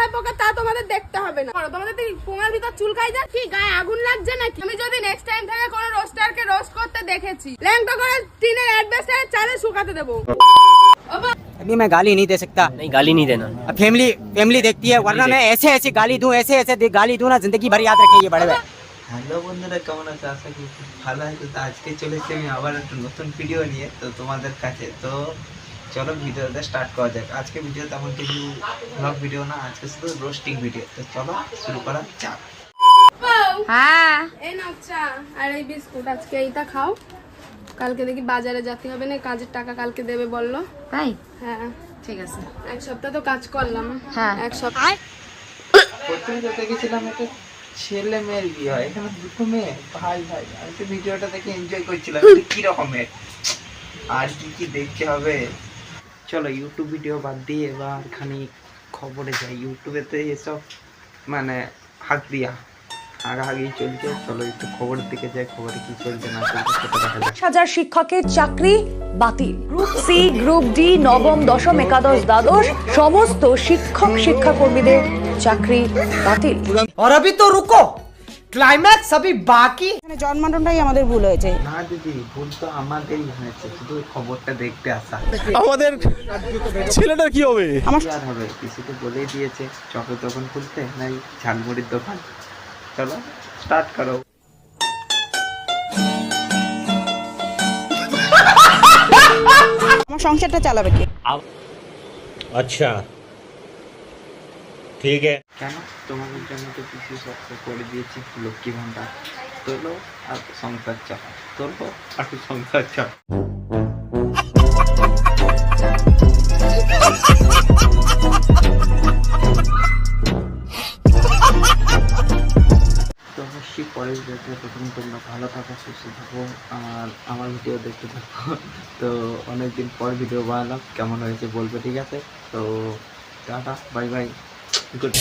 কোথায় পোকা তা তোমাদের দেখতে হবে না। তোমাদের পোঙার ভিতর চুলকাই যায় কি, গায়ে আগুন লাগছে নাকি? আমি যদি নেক্সট টাইম থেকে কোনো রোস্টারকে রোস্ট করতে দেখেছি, ল্যাংটা করে টিনের অ্যাডভেস্টারে চালে শুকাতে দেবো। अभी मैं गाली नहीं दे सकता। नहीं, गाली नहीं देना। अब फैमिली देखती है, वरना मैं ऐसे गाली दूं, ऐसे गाली दूं ना, जिंदगी भर याद रखें ये बड़े भाई। হ্যালো বন্ধুরা, কেমন আছে? আশা করি খুব ভালো আছে। তো আজকে চলে এসেছি আমি আবার একটা নতুন ভিডিও নিয়ে তো তোমাদের কাছে। তো চলো ভিডিওটা স্টার্ট করা যাক। আজকে ভিডিও তেমন কিছু ব্লগ ভিডিও না, আজকে শুধু রোস্টিং ভিডিও। তো চলো শুরু করা যাক। হ্যাঁ, এই নাও চা আর এই বিস্কুট, আজকে এইটা খাও। কালকে দেখি বাজারে যেতে হবে না, কাজের টাকা কালকে দেবে বললো। তাই? হ্যাঁ ঠিক আছে। এক সপ্তাহ তো কাজ করলাম। হ্যাঁ, এক সপ্তাহ। প্রথমে যেতে গেছিলাম একটা ছেলে মেয়ের বিয়ে, এখানে দুটো মেয়ে, ভাই ভাই। আমি তো ভিডিওটা দেখে এনজয় করছিলাম, কি রকমের আর কি দেখতে হবে। চলো ইউটিউব ভিডিও বাদ দিয়ে এবার খানিক খবরে যাই। ইউটিউবেতে এসব মানে হাত দিয়া আগেই চলছে। চলো একটু খবরের দিকে যাই, খবরে কি চলছে না চলছে সেটা দেখা যাক। 1000 শিক্ষকের চাকরি বাতিল। গ্রুপ সি, গ্রুপ ডি, নবম, দশম, একাদশ, দ্বাদশ সমস্ত শিক্ষাকর্মীদের চাকরি বাতিল। और अभी तो रुको, क्लाइमैक्स अभी बाकी। জন্মানোটাই আমাদের ভুল হয়েছে। না দিদি, ভুল তো আমাদেরই হয়েছে, শুধু খবরটা দেখতে আসা। আমাদের ছেলেটার কি হবে? কি আর হবে, কিছু তো বলেই দিয়েছে, চপের দোকান খুলতে নাই ঝালমুড়ির দোকান। চলো স্টার্ট করো। আমার সংসারটা চালাবে কে? अच्छा ठीक है। কেন? তোমাদের জন্য তো কিছু সব করে দিয়েছি, লক্ষ্মী ভান্ডার। তোলো আর সংসার চাপ, তোলো আর সংসার চাপ। তো অবশ্যই পরের ভিডিওতে প্রথম তোমরা ভালো থাকো, সুস্থ থাকো আর আমার ভিডিও দেখতে থাকো। তো অনেকদিন পর ভিডিও বানালাম, কেমন হয়েছে বলবে, ঠিক আছে? তো টাটা, বাই বাই, গুড।